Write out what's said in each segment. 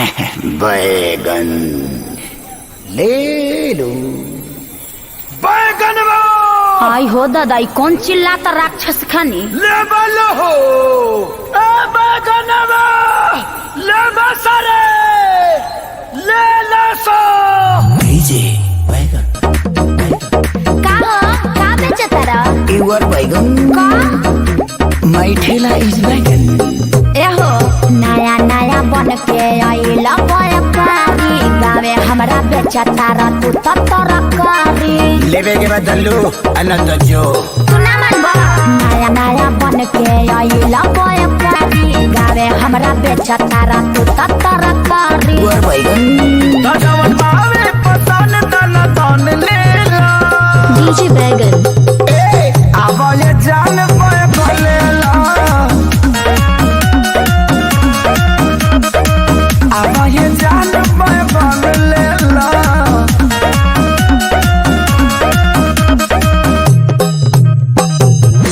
बैगन ले लो। बैगन आई हो दादा, कौन चिल्लाता राक्षस खानी? ले बलो हो बैगन ले बसरे ले लसो भेजे बैगन। का हो का बेचता रहा? इवर बैगन का माय ठेला इज बैगन। एहो नया नया बन के आइला व्यापारी, गावे हमरा बेचता रहा तू तरकारी। लेवे के बदलू अनंत जो तू ना मानबो। नया नया बन के आइला व्यापारी, गावे हमरा बेचता रहा तू तरकारी। इवर बैगन दाजवन आवे पसन तन तन ले ला। डीजे बैगन आवाज जान बैगन ले ला। आवाज जान बैगन ले ला।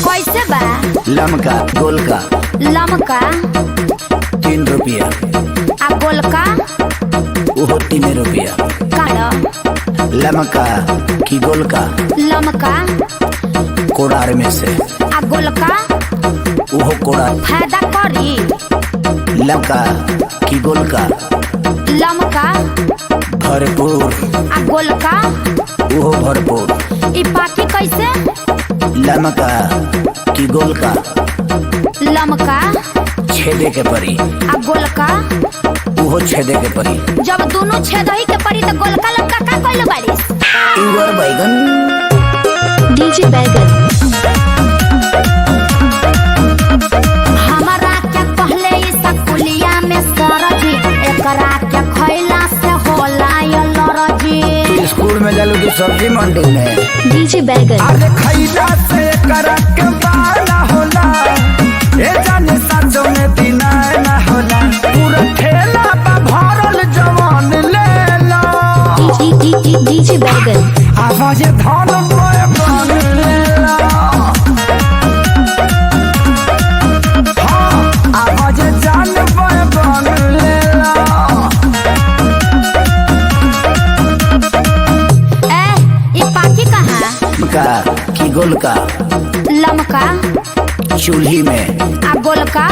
कैसे बा? लमका गोलका लमका 3 रुपया, आ गोलका वो 3 रुपया। काड़ा लमका की गोलका लमका कोड़ार में से, आ गोलका वो कोड़ार। फायदा करी। लमका की गोलका लमका भरपूर, आ गोलका वो भरपूर। ई पाकी कैसे? लमका की गोलका लमका छेदे के परी, आ गोलका वो छेदे के परी। जब दोनों छेदही के परी तो गोलका लमका का कइले बारिस? इवर बैगन डीजे बैगन हमारा क्या पहले ई सकुलिया में सरजी, एकरा के खइला से होला ये लरजी। स्कूल में जालू की सब्जी मंडी में। डीजे बैगन अरे खैला से करक के बाला होला, ए जाने साजो में दिना ना होला। पूरा ठेला बा भरल जवान ले ला। डीजे बैगन आवाज धान बैगन ले ला। हाँ, आवाज जान बैगन ले ला। ई पाकी कहाँ? का की गोलका लमका चूल्ही में, आ गोलका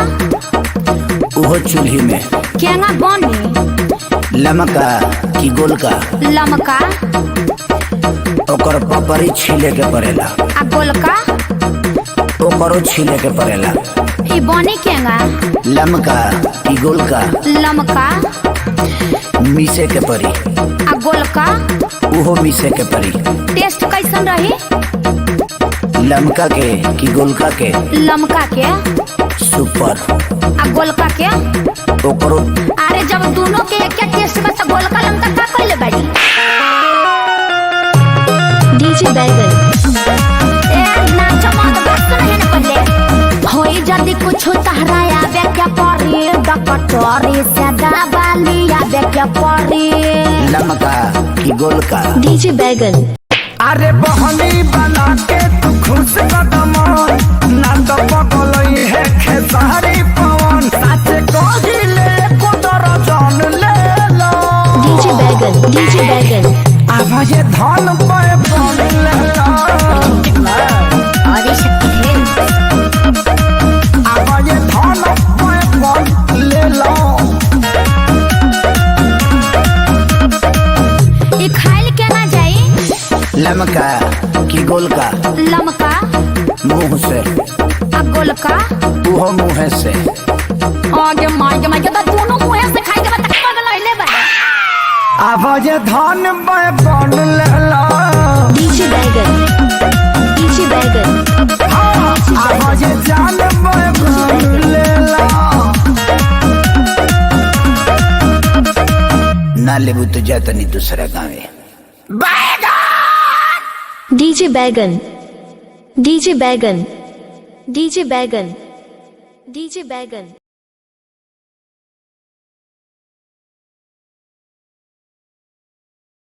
वो चूल्ही में। केना बनी? लमका की गोलका लमका ओकर पपरी छीले के पड़ेला, आ गोलका ओकरो छीले के पड़ेला। ई बनी केना? लमका की गोलका लमका मीसे के परी, आ गोलका वो मीसे के परी। टेस्ट कैसन रही? लमका के की गोलका के लमका के सुपर, आ गोलका के। ओकरो। अरे जब दोनों के एक टेस्ट में तो गोलका लमका का कइले बाड़ी? डीजे बैगन नाच मत बस नहीं न पड़े होई जदी कुछ तहरा आवे क्या परी, डकटोरी से दबाली आवे क्या परी। लमका की गोलका डीजे बैगन अरे बहनी बना के तू खुश कदम ना तो पगलई है खेसारी पवन। साचे कहिले कुदर जान ले लो। डीजे बैगन आवाज धान बैगन ले लो। अरे शक्ति है। आवाज धान बैगन ले लो। ई खाइल के ना जाई? लमका की गोलका लमका मुंह से, आ गोलका वो मुंह से। आगे मार के तो दोनों मुंह से खाई के बता पगल होइले बा। आवाज धान बैगन ले लो। डीजे बैगन हाँ, आवाज जान बैगन ले लो। ना लेबू तो जाता नहीं दूसरा गाँव। डीजे बैगन